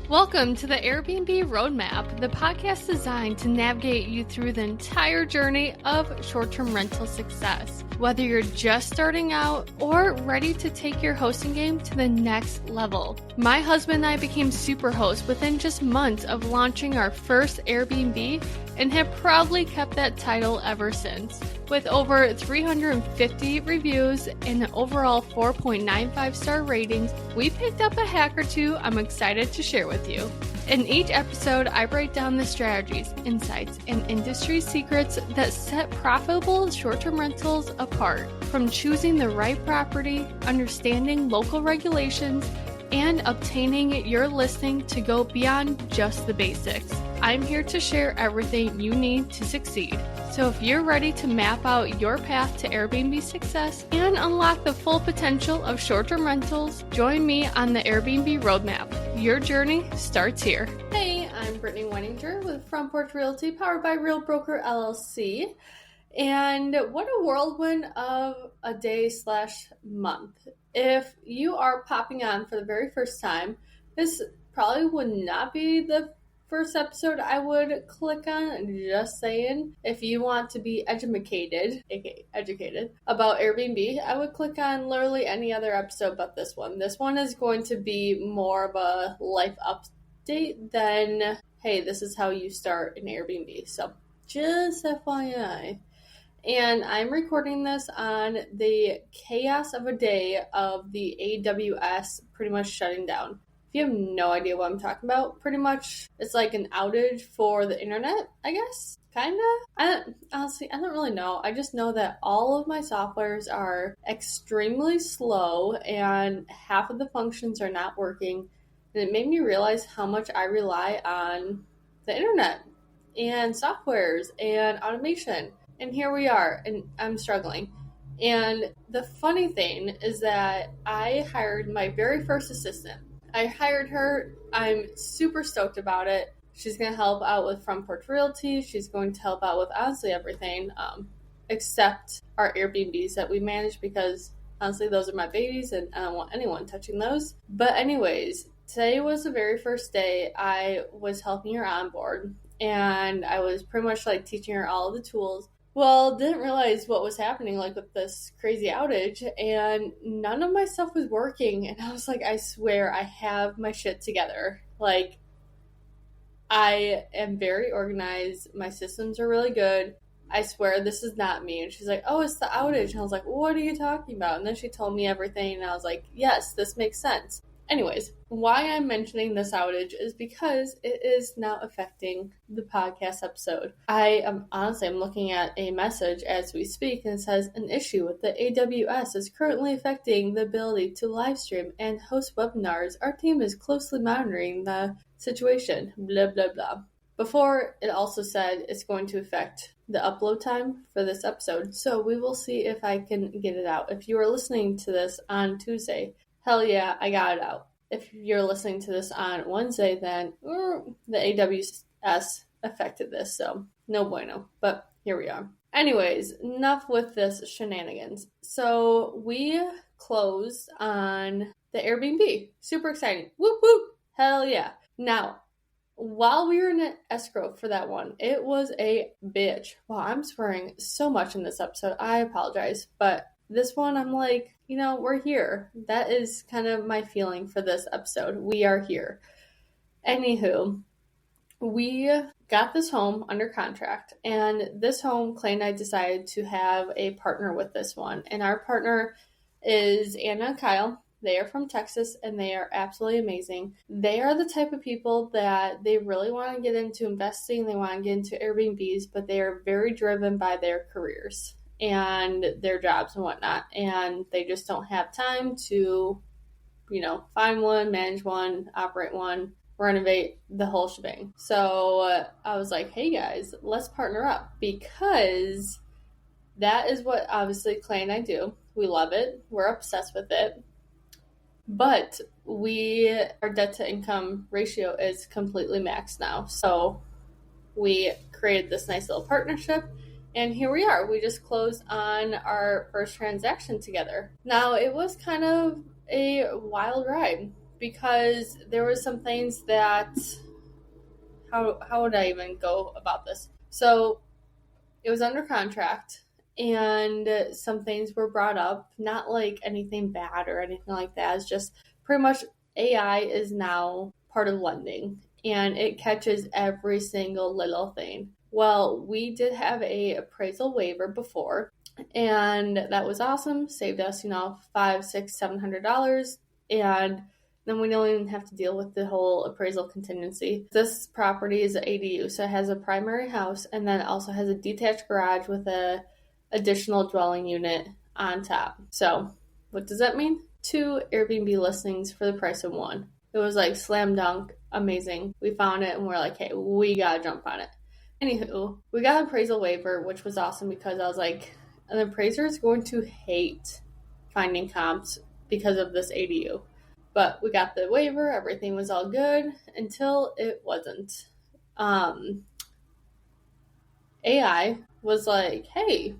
Welcome to the Airbnb Roadmap, the podcast designed to navigate you through the entire journey of short-term rental success. Whether you're just starting out or ready to take your hosting game to the next level. My husband and I became super hosts within just months of launching our first Airbnb and have proudly kept that title ever since. With over 350 reviews and overall 4.95 star ratings, we picked up a hack or two I'm excited to share with you. In each episode, I break down the strategies, insights, and industry secrets that set profitable short-term rentals apart. From choosing the right property, understanding local regulations, and obtaining your listing to go beyond just the basics. I'm here to share everything you need to succeed. So if you're ready to map out your path to Airbnb success and unlock the full potential of short-term rentals, join me on the Airbnb Roadmap. Your journey starts here. Hey, I'm Brittany Wenninger with Front Porch Realty, powered by Real Broker LLC. And what a whirlwind of a day/month. If you are popping on for the very first time, this probably would not be the first episode I would click on, just saying. If you want to be educated about Airbnb, I would click on literally any other episode but this one. This one is going to be more of a life update than, hey, this is how you start an Airbnb. So just FYI. And I'm recording this on the chaos of a day of the AWS pretty much shutting down. If you have no idea what I'm talking about, pretty much it's like an outage for the internet, I guess. Kinda. I don't really know. I just know that all of my softwares are extremely slow and half of the functions are not working. And it made me realize how much I rely on the internet and softwares and automation. And here we are, and I'm struggling. And the funny thing is that I hired my very first assistant. I hired her. I'm super stoked about it. She's going to help out with Front Porch Realty. She's going to help out with honestly everything, except our Airbnbs that we manage, because honestly those are my babies and I don't want anyone touching those. But anyways, today was the very first day I was helping her onboard, and I was pretty much like teaching her all of the tools. Well, didn't realize what was happening, like with this crazy outage, and none of my stuff was working. And I was like, I swear I have my shit together. Like, I am very organized. My systems are really good. I swear this is not me. And she's like, oh, it's the outage. And I was like, what are you talking about? And then she told me everything, and I was like, yes, this makes sense. Anyways, why I'm mentioning this outage is because it is now affecting the podcast episode. I'm looking at a message as we speak, and it says, an issue with the AWS is currently affecting the ability to live stream and host webinars. Our team is closely monitoring the situation, blah, blah, blah. Before, it also said it's going to affect the upload time for this episode. So we will see if I can get it out. If you are listening to this on Tuesday, hell yeah, I got it out. If you're listening to this on Wednesday, then the AWS affected this, so no bueno. But here we are. Anyways, enough with this shenanigans. So we closed on the Airbnb. Super exciting. Whoop whoop. Hell yeah. Now, while we were in escrow for that one, it was a bitch. Wow, I'm swearing so much in this episode. I apologize. But this one, I'm like, we're here. That is kind of my feeling for this episode. We are here. Anywho, we got this home under contract, and this home, Clay and I decided to have a partner with this one. And our partner is Anna and Kyle. They are from Texas, and they are absolutely amazing. They are the type of people that they really want to get into investing. They want to get into Airbnbs, but they are very driven by their careers and their jobs and whatnot, and they just don't have time to, find one, manage one, operate one, renovate the whole shebang. So I was like, hey guys, let's partner up, because that is what obviously Clay and I do. We love it. We're obsessed with it. But our debt to income ratio is completely maxed now. So we created this nice little partnership. And here we are. We just closed on our first transaction together. Now, it was kind of a wild ride. because there were some things that, how would I even go about this? So it was under contract, and some things were brought up, not like anything bad or anything like that. It's just pretty much AI is now part of lending, and it catches every single little thing. Well, we did have a appraisal waiver before, and that was awesome. Saved us, $500, $600, $700, and then we don't even have to deal with the whole appraisal contingency. This property is an ADU, so it has a primary house, and then it also has a detached garage with a additional dwelling unit on top. So what does that mean? 2 Airbnb listings for the price of 1. It was like slam dunk, amazing. We found it and we're like, hey, we gotta jump on it. Anywho, we got an appraisal waiver, which was awesome because I was like, an appraiser is going to hate finding comps because of this ADU. But we got the waiver, everything was all good until it wasn't. AI was like, hey,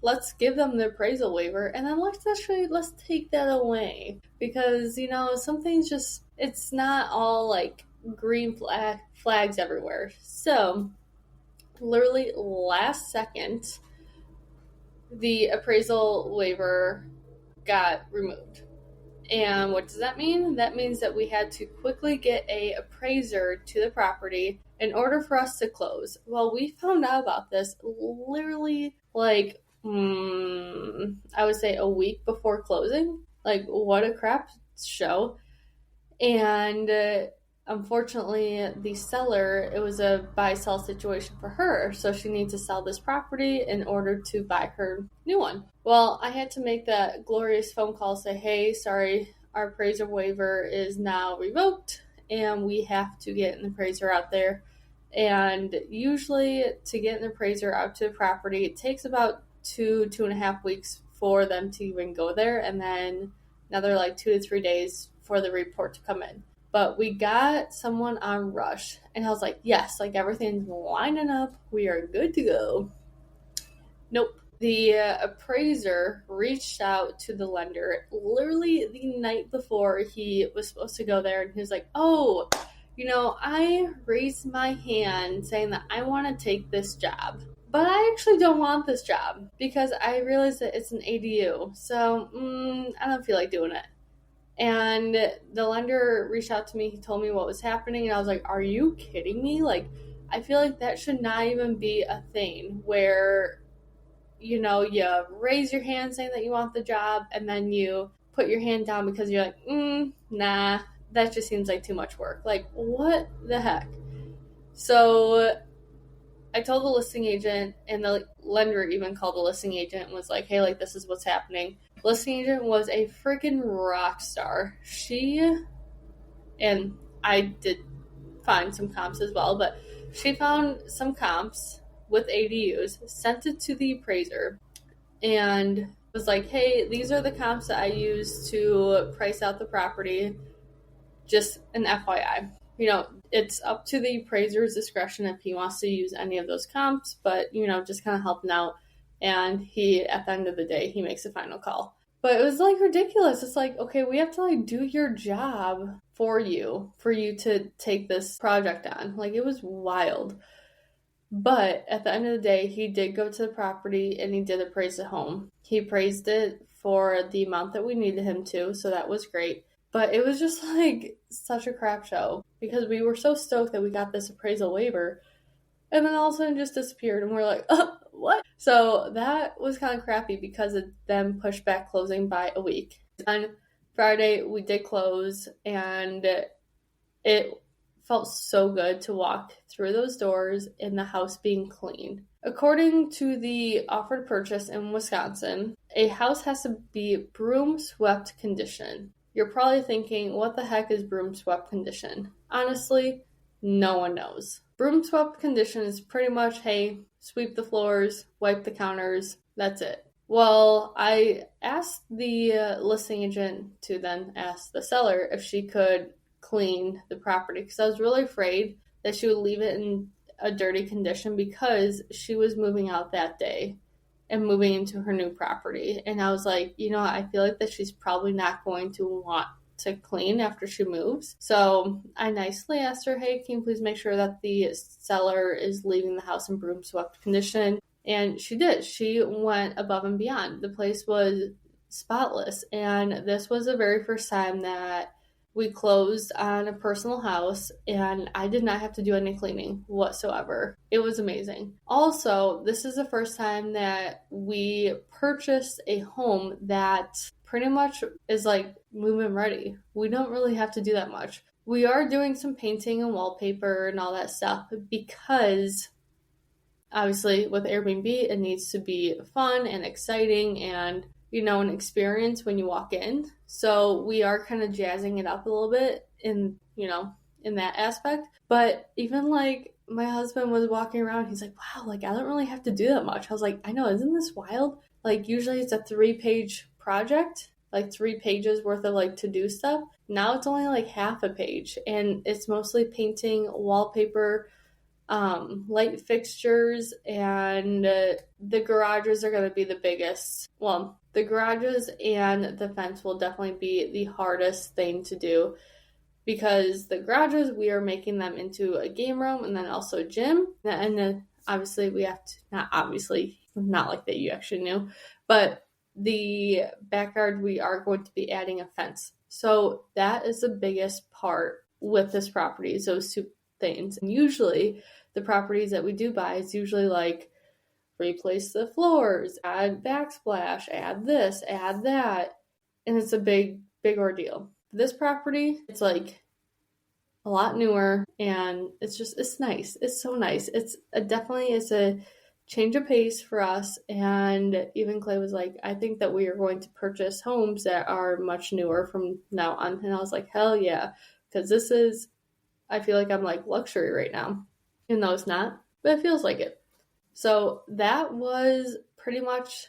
let's give them the appraisal waiver, and then let's take that away. Because, some things just, it's not all like green flags everywhere. So, literally last second, the appraisal waiver got removed. And what does that mean? That means that we had to quickly get a appraiser to the property in order for us to close. Well, we found out about this literally like, I would say a week before closing. Like, what a crap show. And unfortunately, the seller, it was a buy-sell situation for her, so she needs to sell this property in order to buy her new one. Well, I had to make that glorious phone call, say, hey, sorry, our appraiser waiver is now revoked, and we have to get an appraiser out there. And usually, to get an appraiser out to the property, it takes about 2.5 weeks for them to even go there, and then another like 2 to 3 days for the report to come in. But we got someone on Rush, and I was like, yes, like everything's lining up. We are good to go. Nope. The appraiser reached out to the lender literally the night before he was supposed to go there, and he was like, oh, I raised my hand saying that I want to take this job. But I actually don't want this job because I realized that it's an ADU. So I don't feel like doing it. And the lender reached out to me. He told me what was happening. And I was like, are you kidding me? Like, I feel like that should not even be a thing where, you raise your hand saying that you want the job. And then you put your hand down because you're like, nah, that just seems like too much work. Like, what the heck? So I told the listing agent, and the lender even called the listing agent and was like, hey, like, this is what's happening. The listing agent was a freaking rock star. And I did find some comps as well, but she found some comps with ADUs, sent it to the appraiser, and was like, hey, these are the comps that I use to price out the property. Just an FYI. It's up to the appraiser's discretion if he wants to use any of those comps, but, just kind of helping out. And he, at the end of the day, he makes a final call. But it was, like, ridiculous. It's like, okay, we have to, like, do your job for you to take this project on. Like, it was wild. But at the end of the day, he did go to the property and he did appraise the home. He appraised it for the amount that we needed him to, so that was great. But it was just like such a crap show because we were so stoked that we got this appraisal waiver, and then all of a sudden just disappeared, and we're like, oh, what? So that was kind of crappy because it then pushed back closing by a week. On Friday, we did close, and it felt so good to walk through those doors and the house being clean. According to the offer to purchase in Wisconsin, a house has to be broom swept condition. You're probably thinking, what the heck is broom swept condition? Honestly, no one knows. Broom swept condition is pretty much, hey, sweep the floors, wipe the counters, that's it. Well, I asked the listing agent to then ask the seller if she could clean the property because I was really afraid that she would leave it in a dirty condition because she was moving out that day and moving into her new property. And I was like, I feel like that she's probably not going to want to clean after she moves. So I nicely asked her, hey, can you please make sure that the seller is leaving the house in broom swept condition? And she did. She went above and beyond. The place was spotless. And this was the very first time that we closed on a personal house, and I did not have to do any cleaning whatsoever. It was amazing. Also, this is the first time that we purchased a home that pretty much is like move-in ready. We don't really have to do that much. We are doing some painting and wallpaper and all that stuff because obviously with Airbnb, it needs to be fun and exciting and, you know, an experience when you walk in. So we are kind of jazzing it up a little bit in, you know, in that aspect. But even like my husband was walking around, he's like, wow, like I don't really have to do that much. I was like, I know, isn't this wild? Like usually it's a 3-page project, like 3 pages worth of like to-do stuff. Now it's only like half a page, and it's mostly painting, wallpaper, light fixtures, and the garages are going to be the biggest. Well, the garages and the fence will definitely be the hardest thing to do, because the garages, we are making them into a game room and then also a gym. And then obviously we have to, not like that you actually knew, but the backyard, we are going to be adding a fence. So that is the biggest part with this property, is those 2 things. And usually the properties that we do buy is usually like replace the floors, add backsplash, add this, add that. And it's a big ordeal. This property, it's like a lot newer, and it's nice. It's so nice. It's definitely a change of pace for us. And even Clay was like, I think that we are going to purchase homes that are much newer from now on. And I was like, hell yeah, because this is, I feel like I'm like luxury right now. Even though it's not, but it feels like it. So that was pretty much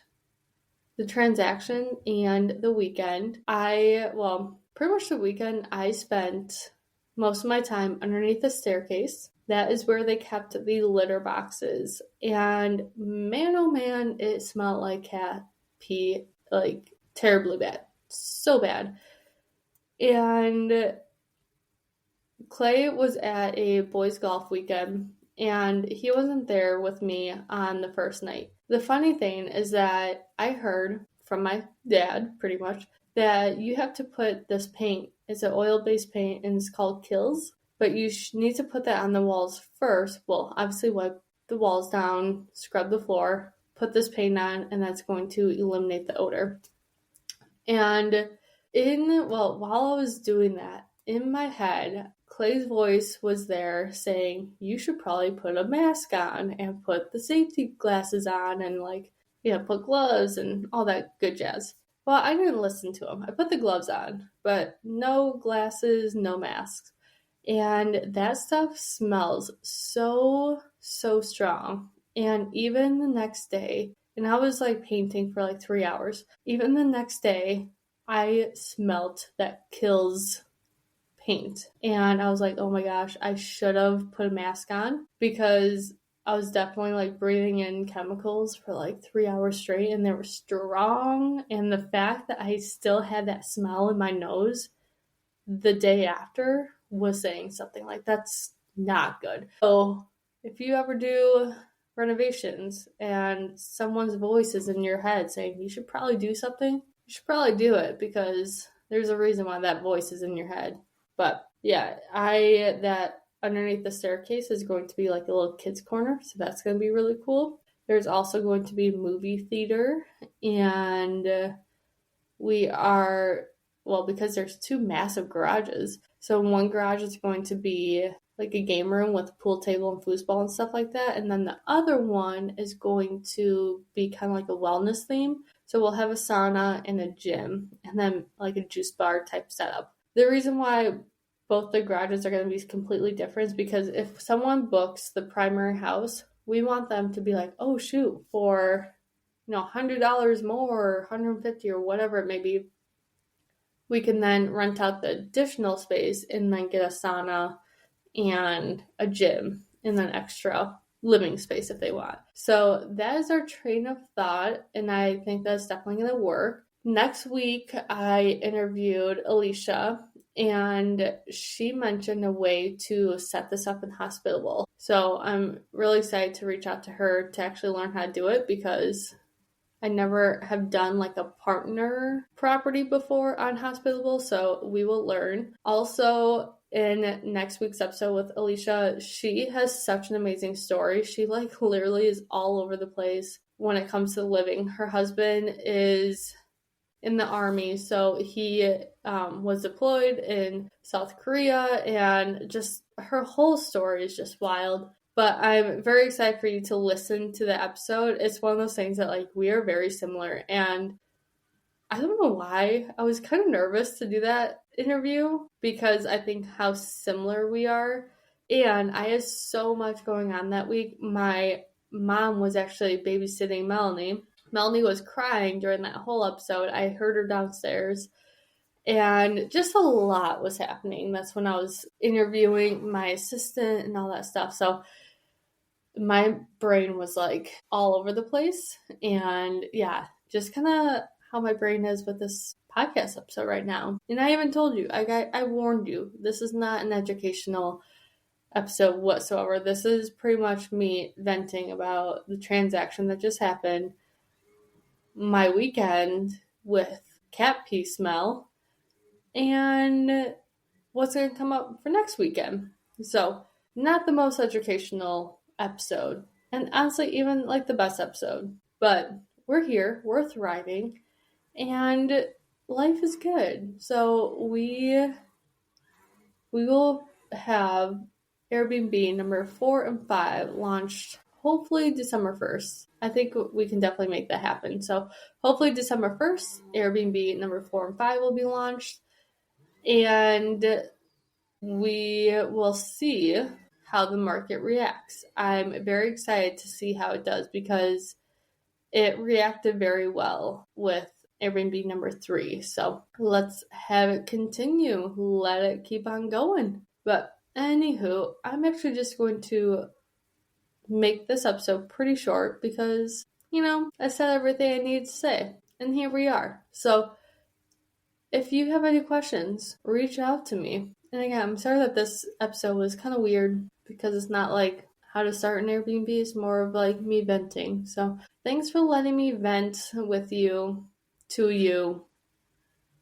the transaction and the weekend. Pretty much the weekend, I spent most of my time underneath the staircase. That is where they kept the litter boxes. And man, oh man, it smelled like cat pee, like terribly bad. So bad. And Clay was at a boys golf weekend, and he wasn't there with me on the first night. The funny thing is that I heard from my dad, pretty much, that you have to put this paint, it's an oil-based paint, and it's called Kills, but you need to put that on the walls first. Well, obviously wipe the walls down, scrub the floor, put this paint on, and that's going to eliminate the odor. And while I was doing that, in my head, Clay's voice was there saying, you should probably put a mask on and put the safety glasses on and put gloves and all that good jazz. Well, I didn't listen to him. I put the gloves on, but no glasses, no masks. And that stuff smells so, so strong. And even the next day, and I was painting for 3 hours, even the next day, I smelt that Kills paint. And I was like, oh my gosh, I should have put a mask on, because I was definitely breathing in chemicals for 3 hours straight, and they were strong. And the fact that I still had that smell in my nose the day after was saying something. That's not good. So if you ever do renovations and someone's voice is in your head saying you should probably do something, you should probably do it, because there's a reason why that voice is in your head. But yeah, that underneath the staircase is going to be a little kids corner, so that's going to be really cool. There's also going to be a movie theater, and because there's 2 massive garages, so one garage is going to be a game room with a pool table and foosball and stuff like that, and then the other one is going to be kind of a wellness theme, so we'll have a sauna and a gym, and then a juice bar type setup. The reason why both the garages are going to be completely different is because if someone books the primary house, we want them to be oh shoot, for $100 more, $150 or whatever it may be, we can then rent out the additional space and then get a sauna and a gym and then extra living space if they want. So that is our train of thought, and I think that's definitely going to work. Next week, I interviewed Alicia, and she mentioned a way to set this up in Hospitable. So I'm really excited to reach out to her to actually learn how to do it, because I never have done like a partner property before on Hospitable, so we will learn. Also, in next week's episode with Alicia, she has such an amazing story. She like literally is all over the place when it comes to living. Her husband is in the Army, so he was deployed in South Korea, and just her whole story is just wild. But I'm very excited for you to listen to the episode. It's one of those things that like we are very similar, and I don't know why I was kind of nervous to do that interview, because I think how similar we are, and I had so much going on that week. My mom was actually babysitting Melanie. Melanie was crying during that whole episode. I heard her downstairs, and just a lot was happening. That's when I was interviewing my assistant and all that stuff. So my brain was like all over the place. And yeah, just kind of how my brain is with this podcast episode right now. And I even told you, I warned you, this is not an educational episode whatsoever. This is pretty much me venting about the transaction that just happened, my weekend with cat pee smell, and what's going to come up for next weekend. So, not the most educational episode, and honestly, even like the best episode. But we're here, we're thriving, and life is good. So, we will have Airbnb number 4 and 5 launched hopefully December 1st. I think we can definitely make that happen. So hopefully December 1st, Airbnb number 4 and 5 will be launched. And we will see how the market reacts. I'm very excited to see how it does, because it reacted very well with Airbnb number 3. So let's have it continue. Let it keep on going. But anywho, I'm actually just going to make this episode pretty short, because, I said everything I needed to say, and here we are. So if you have any questions, reach out to me. And again, I'm sorry that this episode was kind of weird, because it's not like how to start an Airbnb. It's more of like me venting. So thanks for letting me vent with you, to you.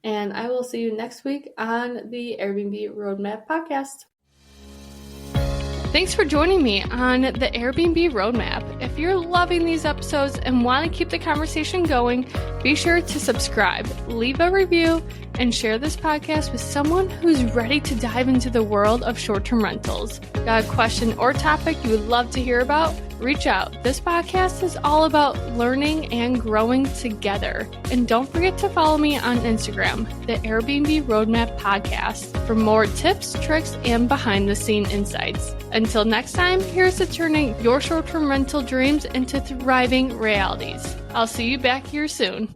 And I will see you next week on the Airbnb Roadmap podcast. Thanks for joining me on the Airbnb Roadmap. If you're loving these episodes and want to keep the conversation going, be sure to subscribe, leave a review, and share this podcast with someone who's ready to dive into the world of short-term rentals. Got a question or topic you would love to hear about? Reach out. This podcast is all about learning and growing together. And don't forget to follow me on Instagram, the Airbnb Roadmap Podcast, for more tips, tricks, and behind-the-scene insights. Until next time, here's to turning your short-term rental dreams into thriving realities. I'll see you back here soon.